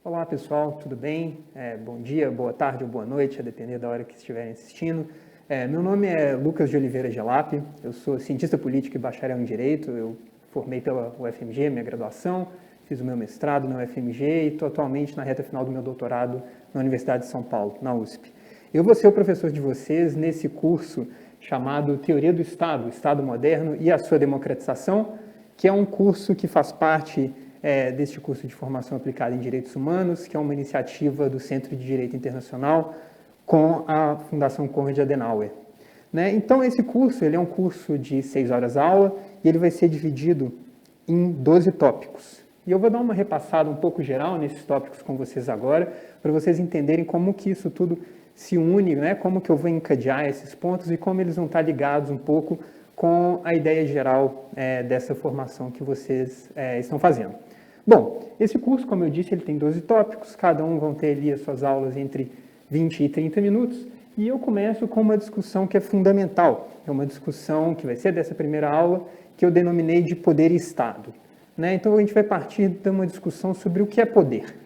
Olá pessoal, tudo bem? Bom dia, boa tarde ou boa noite, a depender da hora que estiverem assistindo. Meu nome é Lucas de Oliveira Gelap, eu sou cientista político e bacharel em Direito, eu formei pela UFMG, minha graduação, fiz o meu mestrado na UFMG e estou atualmente na reta final do meu doutorado na Universidade de São Paulo, na USP. Eu vou ser o professor de vocês nesse curso chamado Teoria do Estado, Estado Moderno e a Sua Democratização, que é um curso que faz parte deste curso de formação aplicada em Direitos Humanos, que é uma iniciativa do Centro de Direito Internacional com a Fundação Konrad Adenauer. Então, esse curso ele é um curso de 6 horas aula e ele vai ser dividido em 12 tópicos. E eu vou dar uma repassada um pouco geral nesses tópicos com vocês agora, para vocês entenderem como que isso tudo se une, como que eu vou encadear esses pontos e como eles vão estar ligados um pouco com a ideia geral dessa formação que vocês estão fazendo. Bom, esse curso, como eu disse, ele tem 12 tópicos, cada um vão ter ali as suas aulas entre 20 e 30 minutos, e eu começo com uma discussão que é fundamental, é uma discussão que vai ser dessa primeira aula, que eu denominei de poder e Estado. Então, a gente vai partir de uma discussão sobre o que é poder,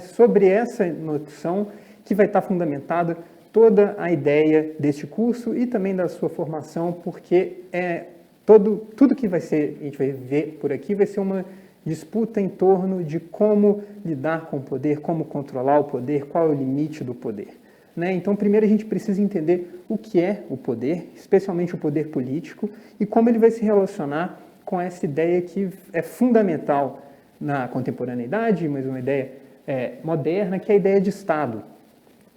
sobre essa noção que vai estar fundamentada toda a ideia deste curso e também da sua formação, porque tudo que a gente vai ver por aqui vai ser uma disputa em torno de como lidar com o poder, como controlar o poder, qual é o limite do poder. Então, primeiro a gente precisa entender o que é o poder, especialmente o poder político, e como ele vai se relacionar com essa ideia que é fundamental na contemporaneidade, mas uma ideia moderna, que é a ideia de Estado.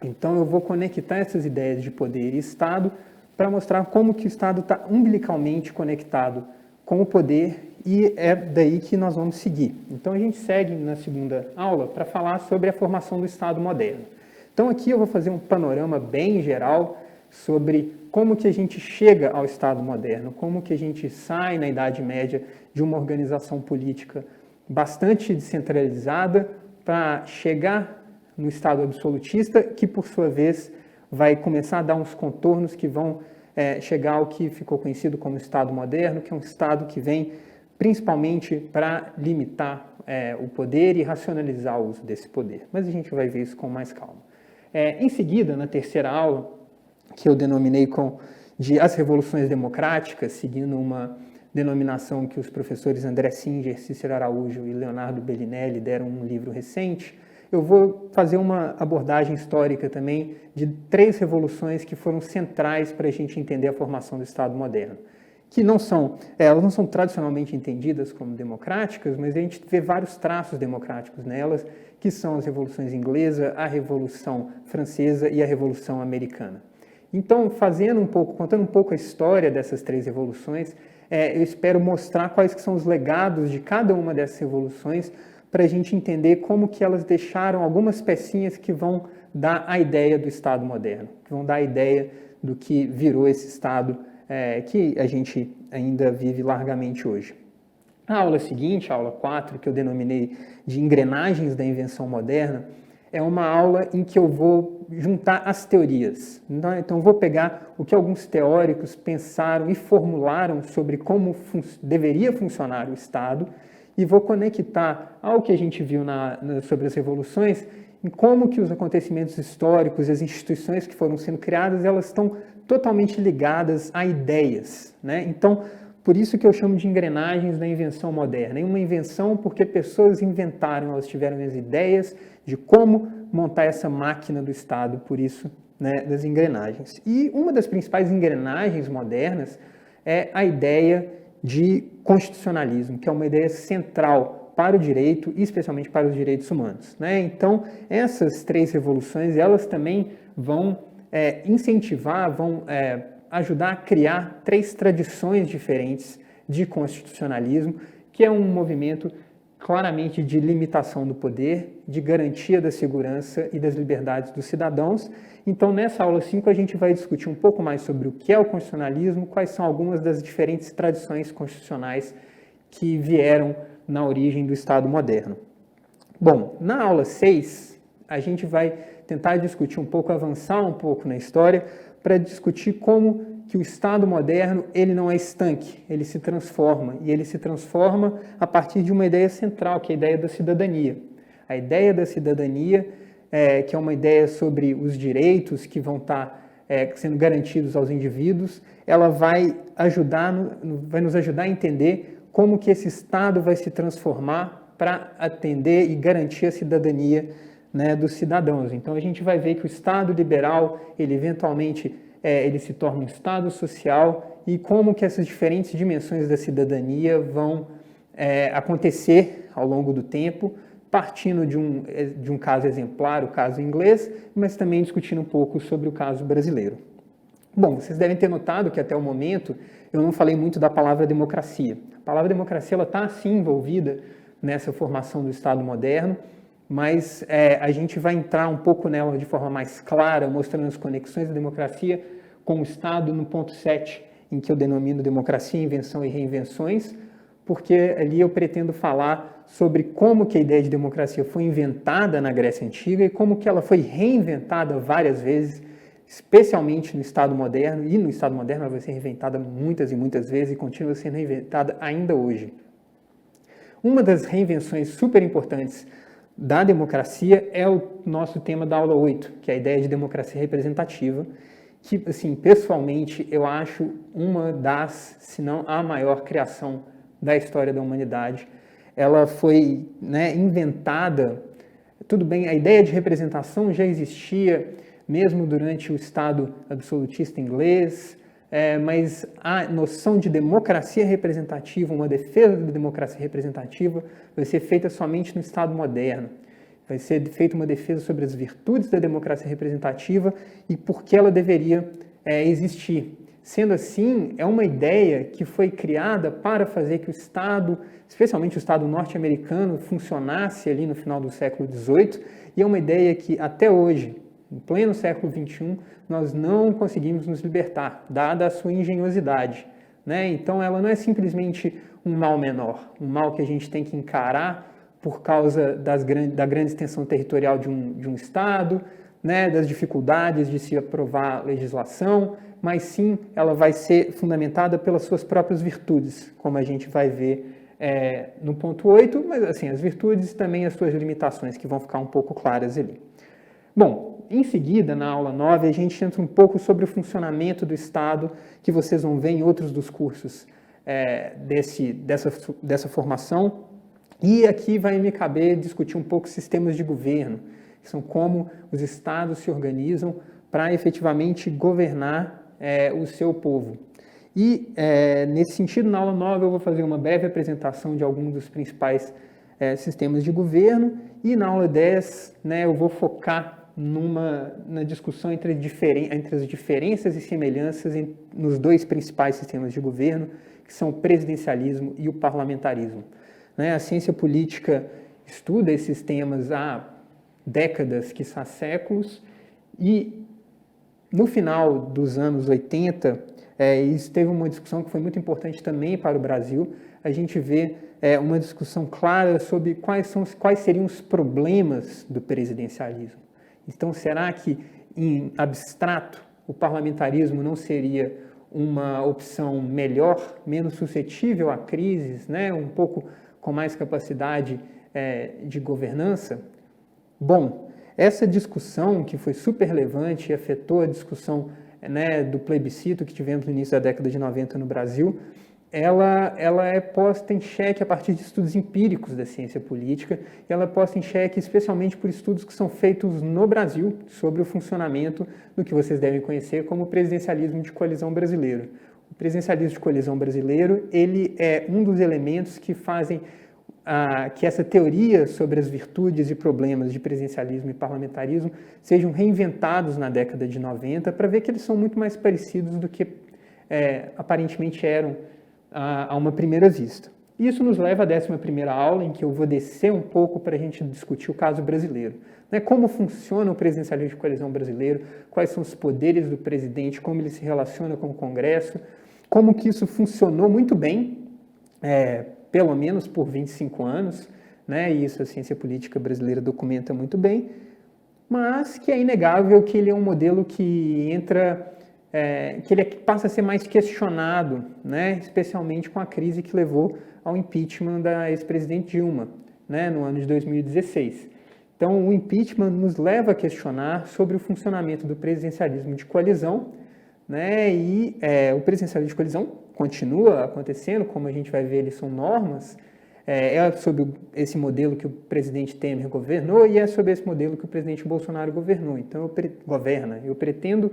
Então, eu vou conectar essas ideias de poder e Estado para mostrar como que o Estado está umbilicalmente conectado com o poder e é daí que nós vamos seguir. Então, a gente segue na segunda aula para falar sobre a formação do Estado moderno. Então, aqui eu vou fazer um panorama bem geral sobre como que a gente chega ao Estado moderno, como que a gente sai na Idade Média de uma organização política bastante descentralizada para chegar no Estado absolutista, que, por sua vez, vai começar a dar uns contornos que vão chegar ao que ficou conhecido como Estado moderno, que é um Estado que vem principalmente para limitar o poder e racionalizar o uso desse poder. Mas a gente vai ver isso com mais calma. Em seguida, na terceira aula, que eu denominei de As Revoluções Democráticas, seguindo uma denominação que os professores André Singer, Cícero Araújo e Leonardo Bellinelli deram num livro recente, eu vou fazer uma abordagem histórica também de 3 revoluções que foram centrais para a gente entender a formação do Estado moderno, que elas não são tradicionalmente entendidas como democráticas, mas a gente vê vários traços democráticos nelas, que são as revoluções inglesa, a Revolução Francesa e a Revolução Americana. Então, contando um pouco a história dessas 3 revoluções, eu espero mostrar quais que são os legados de cada uma dessas revoluções, para a gente entender como que elas deixaram algumas pecinhas que vão dar a ideia do Estado moderno, que vão dar a ideia do que virou esse Estado que a gente ainda vive largamente hoje. A aula seguinte, a aula 4, que eu denominei de Engrenagens da Invenção Moderna, é uma aula em que eu vou juntar as teorias. Então, eu vou pegar o que alguns teóricos pensaram e formularam sobre como deveria funcionar o Estado e vou conectar ao que a gente viu sobre as revoluções, em como que os acontecimentos históricos, as instituições que foram sendo criadas, elas estão totalmente ligadas a ideias. Então, por isso que eu chamo de engrenagens da invenção moderna. É uma invenção porque pessoas inventaram, elas tiveram as ideias de como montar essa máquina do Estado, por isso das engrenagens. E uma das principais engrenagens modernas é a ideia de constitucionalismo, que é uma ideia central para o direito e especialmente para os direitos humanos. Então, essas 3 revoluções, elas também vão incentivar, vão ajudar a criar 3 tradições diferentes de constitucionalismo, que é um movimento claramente de limitação do poder, de garantia da segurança e das liberdades dos cidadãos. Então, nessa aula 5, a gente vai discutir um pouco mais sobre o que é o constitucionalismo, quais são algumas das diferentes tradições constitucionais que vieram na origem do Estado moderno. Bom, na aula 6, a gente vai tentar discutir avançar um pouco na história, para discutir como que o Estado moderno ele não é estanque, ele se transforma, e ele se transforma a partir de uma ideia central, que é a ideia da cidadania. A ideia da cidadania, que é uma ideia sobre os direitos que vão estar sendo garantidos aos indivíduos, ela vai nos ajudar a entender como que esse Estado vai se transformar para atender e garantir a cidadania, né, dos cidadãos. Então a gente vai ver que o Estado liberal, ele eventualmente ele se torna um Estado social, e como que essas diferentes dimensões da cidadania vão acontecer ao longo do tempo, partindo de um caso exemplar, o caso inglês, mas também discutindo um pouco sobre o caso brasileiro. Bom, vocês devem ter notado que até o momento eu não falei muito da palavra democracia. A palavra democracia está sim envolvida nessa formação do Estado moderno, mas a gente vai entrar um pouco nela de forma mais clara, mostrando as conexões da democracia com o Estado no ponto 7, em que eu denomino democracia, invenção e reinvenções, porque ali eu pretendo falar sobre como que a ideia de democracia foi inventada na Grécia Antiga e como que ela foi reinventada várias vezes, especialmente no Estado moderno, e no Estado moderno ela vai ser reinventada muitas e muitas vezes e continua sendo reinventada ainda hoje. Uma das reinvenções super importantes da democracia é o nosso tema da aula 8, que é a ideia de democracia representativa, que, assim, pessoalmente, eu acho uma das, se não a maior criação da história da humanidade. Ela foi, né, inventada, tudo bem, a ideia de representação já existia mesmo durante o Estado absolutista inglês, mas a noção de democracia representativa, uma defesa da democracia representativa, vai ser feita somente no Estado moderno. Vai ser feita uma defesa sobre as virtudes da democracia representativa e por que ela deveria existir. Sendo assim, é uma ideia que foi criada para fazer que o Estado, especialmente o Estado norte-americano, funcionasse ali no final do século XVIII, e é uma ideia que até hoje, em pleno século XXI, nós não conseguimos nos libertar, dada a sua engenhosidade, né? Então, ela não é simplesmente um mal menor, um mal que a gente tem que encarar por causa da grande extensão territorial de um Estado, né, das dificuldades de se aprovar legislação, mas sim ela vai ser fundamentada pelas suas próprias virtudes, como a gente vai ver no ponto 8, mas assim, as virtudes e também as suas limitações, que vão ficar um pouco claras ali. Bom, em seguida, na aula 9, a gente entra um pouco sobre o funcionamento do Estado, que vocês vão ver em outros dos cursos dessa formação. E aqui vai me caber discutir um pouco sistemas de governo, que são como os estados se organizam para efetivamente governar o seu povo. E, nesse sentido, na aula 9 eu vou fazer uma breve apresentação de alguns dos principais sistemas de governo, e na aula 10, né, eu vou focar na discussão entre as diferenças e semelhanças nos dois principais sistemas de governo, que são o presidencialismo e o parlamentarismo. A ciência política estuda esses temas há décadas, quiçá séculos, e no final dos anos 80, isso teve uma discussão que foi muito importante também para o Brasil. A gente vê uma discussão clara sobre quais seriam os problemas do presidencialismo. Então, será que, em abstrato, o parlamentarismo não seria uma opção melhor, menos suscetível a crises, né? Um pouco com mais capacidade de governança? Bom, essa discussão, que foi super relevante e afetou a discussão, né, do plebiscito que tivemos no início da década de 90 no Brasil, ela é posta em xeque a partir de estudos empíricos da ciência política, e ela é posta em xeque especialmente por estudos que são feitos no Brasil sobre o funcionamento do que vocês devem conhecer como o presidencialismo de coalizão brasileiro. O presidencialismo de coalizão brasileiro, ele é um dos elementos que fazem que essa teoria sobre as virtudes e problemas de presidencialismo e parlamentarismo sejam reinventados na década de 90, para ver que eles são muito mais parecidos do que aparentemente eram a uma primeira vista. Isso nos leva à 11ª aula, em que eu vou descer um pouco para a gente discutir o caso brasileiro. Como funciona o presidencialismo de coalizão brasileiro, quais são os poderes do presidente, como ele se relaciona com o Congresso, como que isso funcionou muito bem, pelo menos por 25 anos, né? E isso a ciência política brasileira documenta muito bem, mas que é inegável que ele é um modelo que ele passa a ser mais questionado, né? Especialmente com a crise que levou ao impeachment da ex-presidente Dilma, né? No ano de 2016. Então, o impeachment nos leva a questionar sobre o funcionamento do presidencialismo de coalizão, né? E o presidencialismo de coalizão continua acontecendo, como a gente vai ver, eles são normas, é sobre esse modelo que o presidente Temer governou e é sobre esse modelo que o presidente Bolsonaro governou. Então, eu pretendo,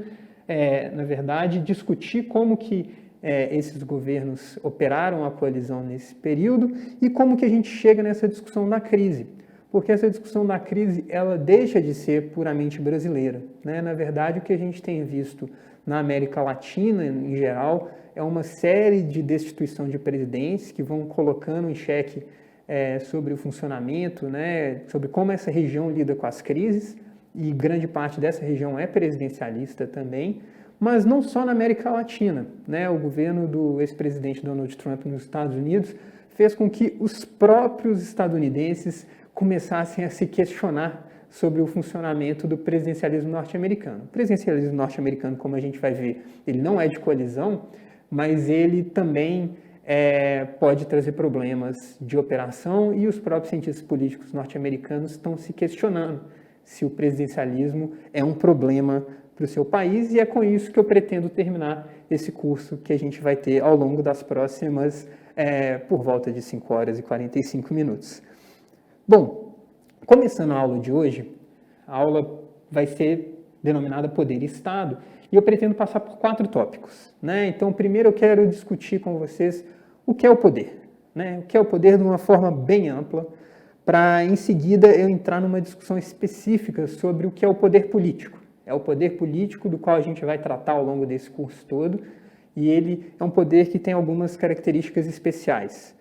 na verdade, discutir como que esses governos operaram a coalizão nesse período e como que a gente chega nessa discussão da crise. Porque essa discussão da crise, ela deixa de ser puramente brasileira, né? Na verdade, o que a gente tem visto na América Latina, em geral, é uma série de destituição de presidentes que vão colocando em xeque sobre o funcionamento, né? Sobre como essa região lida com as crises, e grande parte dessa região é presidencialista também, mas não só na América Latina, né? O governo do ex-presidente Donald Trump nos Estados Unidos fez com que os próprios estadunidenses começassem a se questionar sobre o funcionamento do presidencialismo norte-americano. O presidencialismo norte-americano, como a gente vai ver, ele não é de coalizão, mas ele também pode trazer problemas de operação e os próprios cientistas políticos norte-americanos estão se questionando se o presidencialismo é um problema para o seu país, e é com isso que eu pretendo terminar esse curso que a gente vai ter ao longo das próximas, por volta de 5 horas e 45 minutos. Bom, começando a aula de hoje, a aula vai ser denominada Poder e Estado, e eu pretendo passar por 4 tópicos, né? Então, primeiro eu quero discutir com vocês o que é o poder, né? O que é o poder de uma forma bem ampla, para em seguida eu entrar numa discussão específica sobre o que é o poder político. É o poder político do qual a gente vai tratar ao longo desse curso todo, e ele é um poder que tem algumas características especiais.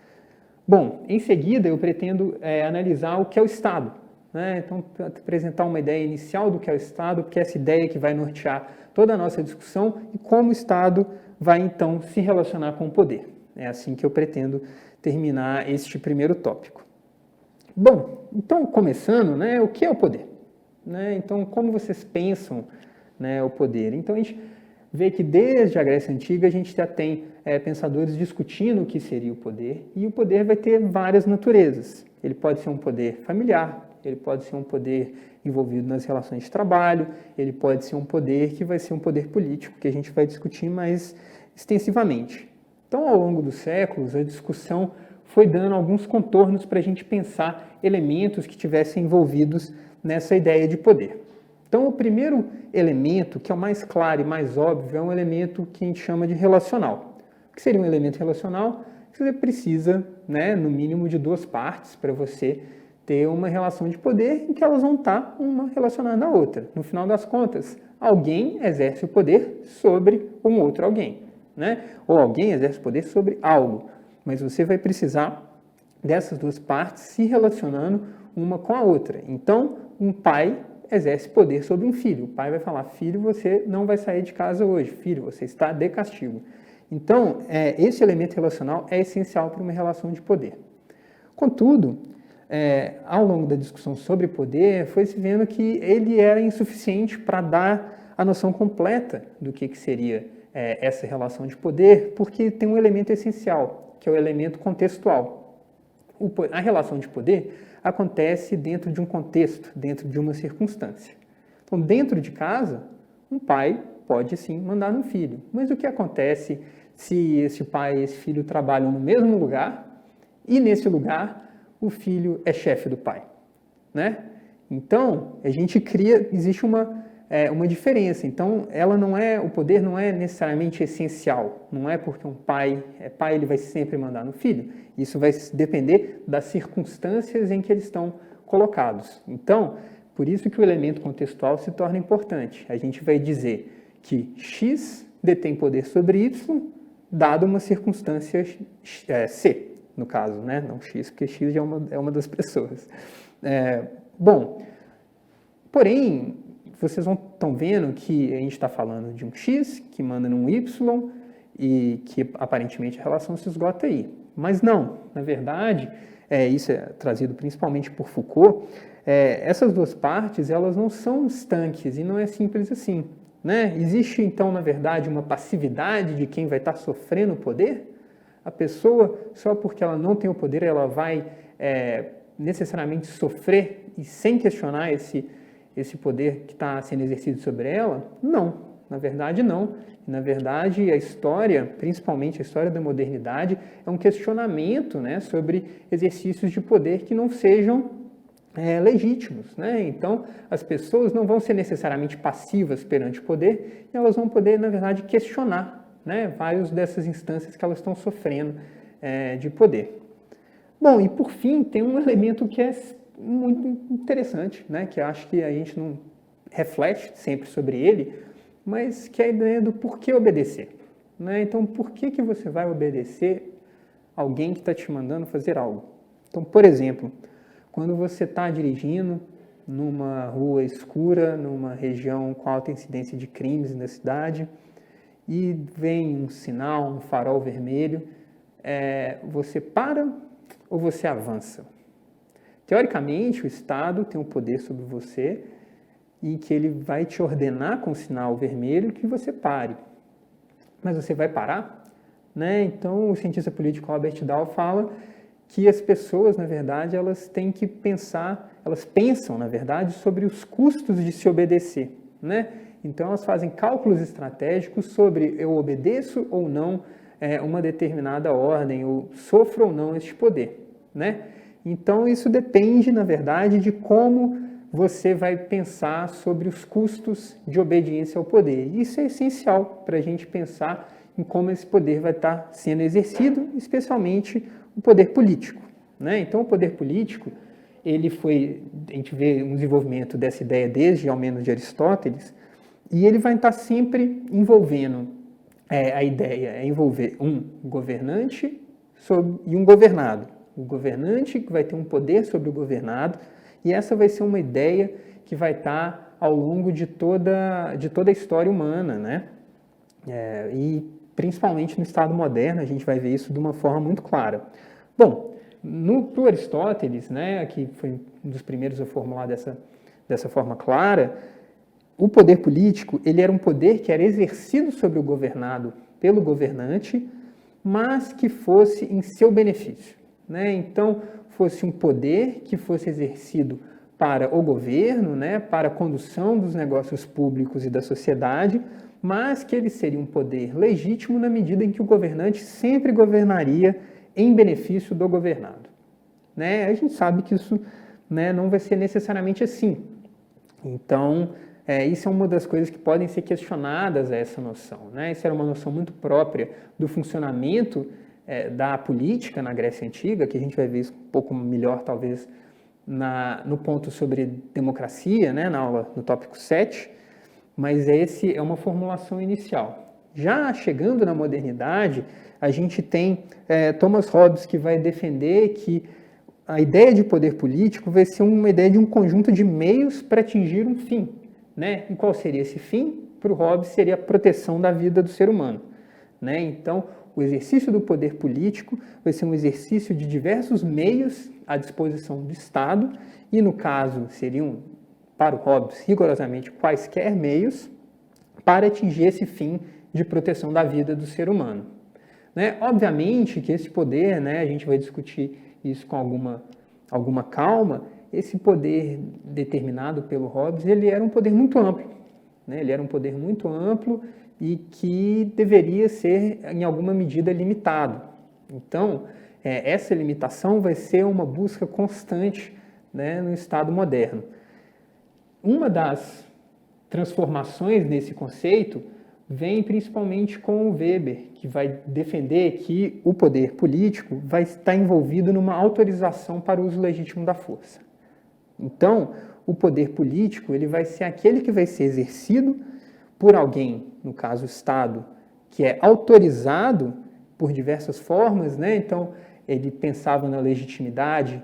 Bom, em seguida eu pretendo analisar o que é o Estado, né? Então, apresentar uma ideia inicial do que é o Estado, porque é essa ideia que vai nortear toda a nossa discussão e como o Estado vai então se relacionar com o poder. É assim que eu pretendo terminar este primeiro tópico. Bom, então começando, né, o que é o poder? Né? Então, como vocês pensam, né, o poder? Então, a gente vê que desde a Grécia Antiga a gente já tem pensadores discutindo o que seria o poder, e o poder vai ter várias naturezas. Ele pode ser um poder familiar, ele pode ser um poder envolvido nas relações de trabalho, ele pode ser um poder que vai ser um poder político, que a gente vai discutir mais extensivamente. Então, ao longo dos séculos, a discussão foi dando alguns contornos para a gente pensar elementos que tivessem envolvidos nessa ideia de poder. Então, o primeiro elemento, que é o mais claro e mais óbvio, é um elemento que a gente chama de relacional. O que seria um elemento relacional? Você precisa, né, no mínimo, de 2 partes para você ter uma relação de poder em que elas vão estar uma relacionada à outra. No final das contas, alguém exerce o poder sobre um outro alguém, né? Ou alguém exerce o poder sobre algo. Mas você vai precisar dessas 2 partes se relacionando uma com a outra. Então, um pai exerce poder sobre um filho. O pai vai falar: filho, você não vai sair de casa hoje. Filho, você está de castigo. Então, esse elemento relacional é essencial para uma relação de poder. Contudo, ao longo da discussão sobre poder, foi se vendo que ele era insuficiente para dar a noção completa do que seria essa relação de poder, porque tem um elemento essencial, que é o elemento contextual. A relação de poder acontece dentro de um contexto, dentro de uma circunstância. Então, dentro de casa, um pai pode sim mandar no filho. Mas o que acontece se esse pai e esse filho trabalham no mesmo lugar e nesse lugar o filho é chefe do pai, né? Então, existe uma diferença. Então, o poder não é necessariamente essencial. Não é porque um pai é pai, ele vai sempre mandar no filho. Isso vai depender das circunstâncias em que eles estão colocados. Então, por isso que o elemento contextual se torna importante. A gente vai dizer que X detém poder sobre Y, dado uma circunstância C, no caso, né? Não X, porque X é uma das pessoas. Porém, vocês estão vendo que a gente está falando de um X que manda num Y e que aparentemente a relação se esgota aí. Mas não, na verdade, isso é trazido principalmente por Foucault, essas 2 partes elas não são estanques e não é simples assim, né? Existe então, na verdade, uma passividade de quem vai estar sofrendo o poder? A pessoa, só porque ela não tem o poder, ela vai necessariamente sofrer e sem questionar esse poder que está sendo exercido sobre ela? Não, na verdade não. Na verdade, a história, principalmente a história da modernidade, é um questionamento, né, sobre exercícios de poder que não sejam legítimos, né? Então, as pessoas não vão ser necessariamente passivas perante o poder, e elas vão poder, na verdade, questionar, né, várias dessas instâncias que elas estão sofrendo de poder. Bom, e por fim, tem um elemento que é muito interessante, né, que eu acho que a gente não reflete sempre sobre ele, mas que é a ideia do porquê obedecer, né? Então, por que você vai obedecer alguém que está te mandando fazer algo? Então, por exemplo, quando você está dirigindo numa rua escura, numa região com alta incidência de crimes na cidade, e vem um sinal, um farol vermelho, você para ou você avança? Teoricamente, o Estado tem um poder sobre você e que ele vai te ordenar com o sinal vermelho que você pare. Mas você vai parar? Né? Então, o cientista político Robert Dahl fala que as pessoas, na verdade, elas têm que pensar, elas pensam, na verdade, sobre os custos de se obedecer, né? Então, elas fazem cálculos estratégicos sobre eu obedeço ou não uma determinada ordem, ou sofro ou não este poder, né? Então, isso depende, na verdade, de como você vai pensar sobre os custos de obediência ao poder. Isso é essencial para a gente pensar em como esse poder vai estar sendo exercido, especialmente o poder político, né? Então, o poder político, a gente vê um desenvolvimento dessa ideia desde, ao menos, de Aristóteles, e ele vai estar sempre envolvendo, a ideia é envolver um governante e um governado. O governante que vai ter um poder sobre o governado, e essa vai ser uma ideia que vai estar ao longo de toda a história humana, né? E principalmente no Estado moderno, a gente vai ver isso de uma forma muito clara. Bom, para Aristóteles, né, que foi um dos primeiros a formular dessa forma clara, o poder político ele era um poder que era exercido sobre o governado pelo governante, mas que fosse em seu benefício, né? Então, fosse um poder que fosse exercido para o governo, né, para a condução dos negócios públicos e da sociedade, mas que ele seria um poder legítimo na medida em que o governante sempre governaria em benefício do governado, né? A gente sabe que isso, né, não vai ser necessariamente assim. Então, isso é uma das coisas que podem ser questionadas, essa noção, né? Isso era uma noção muito própria do funcionamento da política na Grécia Antiga, que a gente vai ver isso um pouco melhor, talvez, no ponto sobre democracia, né, na aula, no tópico 7, mas esse é uma formulação inicial. Já chegando na modernidade, a gente tem Thomas Hobbes, que vai defender que a ideia de poder político vai ser uma ideia de um conjunto de meios para atingir um fim, né? E qual seria esse fim? Para o Hobbes, seria a proteção da vida do ser humano, né? Então, o exercício do poder político vai ser um exercício de diversos meios à disposição do Estado, e no caso seriam, para o Hobbes, rigorosamente quaisquer meios para atingir esse fim de proteção da vida do ser humano, né? Obviamente que esse poder, né, a gente vai discutir isso com alguma calma, esse poder determinado pelo Hobbes, ele era um poder muito amplo, né? Ele era um poder muito amplo e que deveria ser, em alguma medida, limitado. Então, essa limitação vai ser uma busca constante, né, no Estado moderno. Uma das transformações nesse conceito vem principalmente com o Weber, que vai defender que o poder político vai estar envolvido numa autorização para o uso legítimo da força. Então, o poder político ele vai ser aquele que vai ser exercido por alguém, no caso o Estado, que é autorizado por diversas formas, né? Então, ele pensava na legitimidade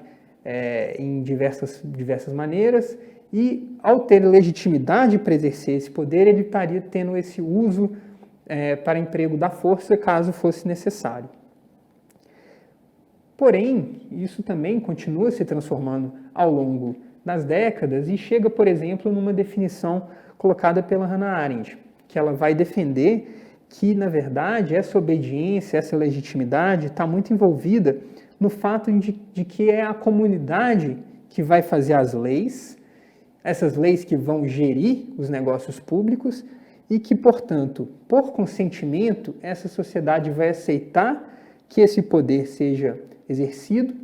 em diversas maneiras, e ao ter legitimidade para exercer esse poder, ele estaria tendo esse uso para emprego da força, caso fosse necessário. Porém, isso também continua se transformando ao longo das décadas e chega, por exemplo, numa definição colocada pela Hannah Arendt, que ela vai defender que, na verdade, essa obediência, essa legitimidade está muito envolvida no fato de que é a comunidade que vai fazer as leis, essas leis que vão gerir os negócios públicos e que, portanto, por consentimento, essa sociedade vai aceitar que esse poder seja exercido,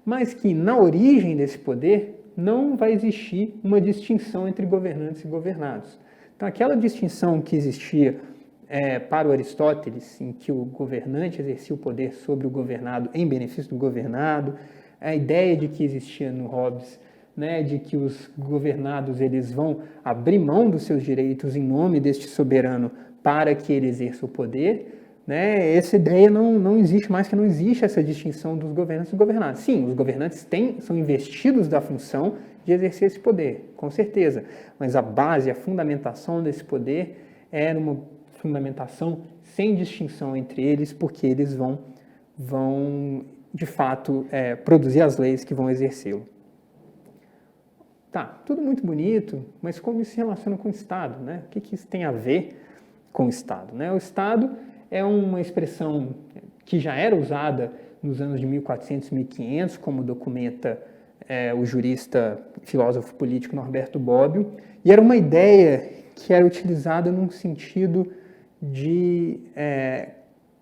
mas que na origem desse poder não vai existir uma distinção entre governantes e governados. Então, aquela distinção que existia para o Aristóteles, em que o governante exercia o poder sobre o governado em benefício do governado, a ideia de que existia no Hobbes, né, de que os governados eles vão abrir mão dos seus direitos em nome deste soberano para que ele exerça o poder, né, essa ideia não existe mais, que não existe essa distinção dos governantes e dos governados. Sim, os governantes são investidos da função de exercer esse poder, com certeza, mas a base, a fundamentação desse poder é uma fundamentação sem distinção entre eles, porque eles vão de fato, produzir as leis que vão exercê-lo. Tá, tudo muito bonito, mas como isso se relaciona com o Estado, né? O que isso tem a ver com o Estado, né? O Estado é uma expressão que já era usada nos anos de 1400 e 1500, como documenta o jurista, filósofo político Norberto Bobbio, e era uma ideia que era utilizada num sentido de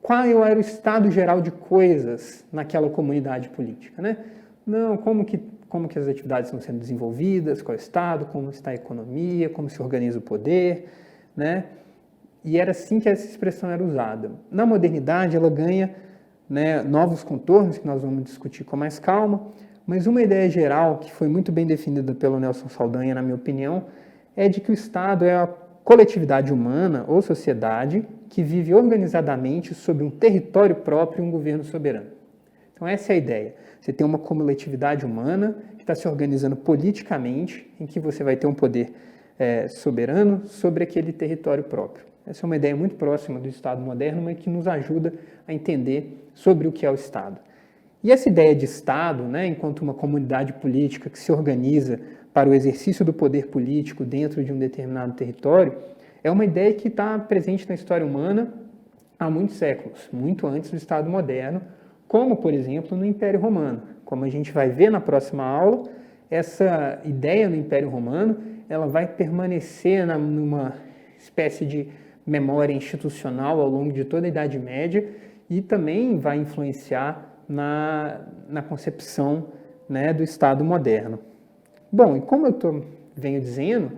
qual era o estado geral de coisas naquela comunidade política, né? Não, como que as atividades estão sendo desenvolvidas, qual é o estado, como está a economia, como se organiza o poder, né? E era assim que essa expressão era usada. Na modernidade, ela ganha, né, novos contornos, que nós vamos discutir com mais calma, mas uma ideia geral, que foi muito bem definida pelo Nelson Saldanha, na minha opinião, é de que o Estado é a coletividade humana ou sociedade que vive organizadamente sobre um território próprio e um governo soberano. Então essa é a ideia. Você tem uma coletividade humana que está se organizando politicamente, em que você vai ter um poder soberano sobre aquele território próprio. Essa é uma ideia muito próxima do Estado moderno, mas que nos ajuda a entender sobre o que é o Estado. E essa ideia de Estado, né, enquanto uma comunidade política que se organiza para o exercício do poder político dentro de um determinado território, é uma ideia que está presente na história humana há muitos séculos, muito antes do Estado moderno, como, por exemplo, no Império Romano. Como a gente vai ver na próxima aula, essa ideia no Império Romano ela vai permanecer numa espécie de memória institucional ao longo de toda a Idade Média e também vai influenciar na concepção, né, do Estado moderno. Bom, e como eu venho dizendo,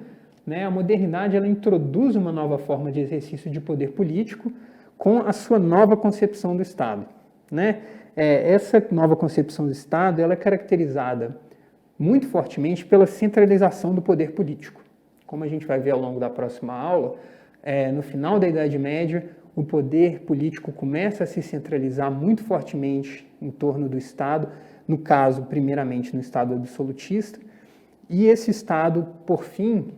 né, a modernidade ela introduz uma nova forma de exercício de poder político com a sua nova concepção do Estado, né? Essa nova concepção do Estado ela é caracterizada muito fortemente pela centralização do poder político. Como a gente vai ver ao longo da próxima aula, no final da Idade Média, o poder político começa a se centralizar muito fortemente em torno do Estado, no caso, primeiramente, no Estado absolutista, e esse Estado, por fim,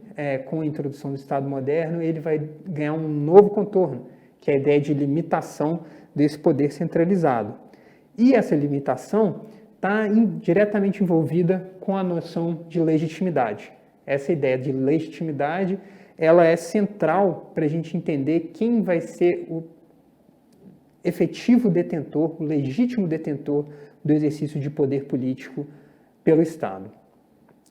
com a introdução do Estado moderno, ele vai ganhar um novo contorno, que é a ideia de limitação desse poder centralizado. E essa limitação está diretamente envolvida com a noção de legitimidade. Essa ideia de legitimidade ela é central para a gente entender quem vai ser o efetivo detentor, o legítimo detentor do exercício de poder político pelo Estado.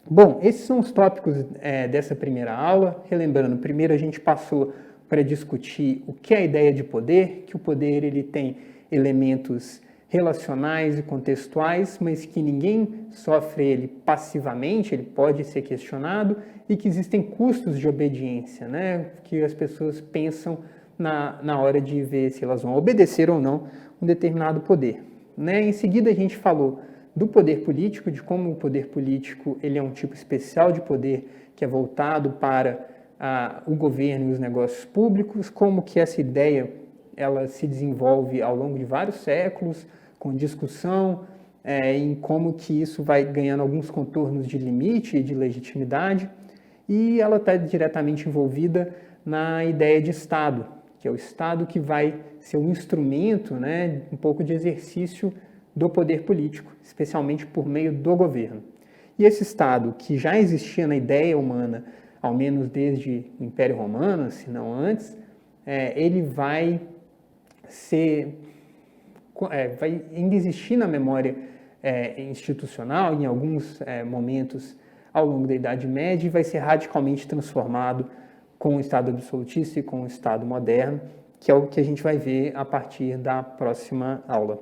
Bom, esses são os tópicos dessa primeira aula. Relembrando, primeiro a gente passou para discutir o que é a ideia de poder, que o poder ele tem elementos relacionais e contextuais, mas que ninguém sofre ele passivamente, ele pode ser questionado, e que existem custos de obediência, né, que as pessoas pensam na hora de ver se elas vão obedecer ou não um determinado poder. Né? Em seguida a gente falou do poder político, de como o poder político ele é um tipo especial de poder que é voltado para o governo e os negócios públicos, como que essa ideia ela se desenvolve ao longo de vários séculos, com discussão em como que isso vai ganhando alguns contornos de limite e de legitimidade, e ela está diretamente envolvida na ideia de Estado, que é o Estado que vai ser um instrumento, né, um pouco de exercício do poder político, especialmente por meio do governo. E esse Estado, que já existia na ideia humana, ao menos desde o Império Romano, se não antes, ele vai ainda existir na memória institucional, em alguns momentos ao longo da Idade Média, e vai ser radicalmente transformado com o Estado absolutista e com o Estado moderno, que é o que a gente vai ver a partir da próxima aula.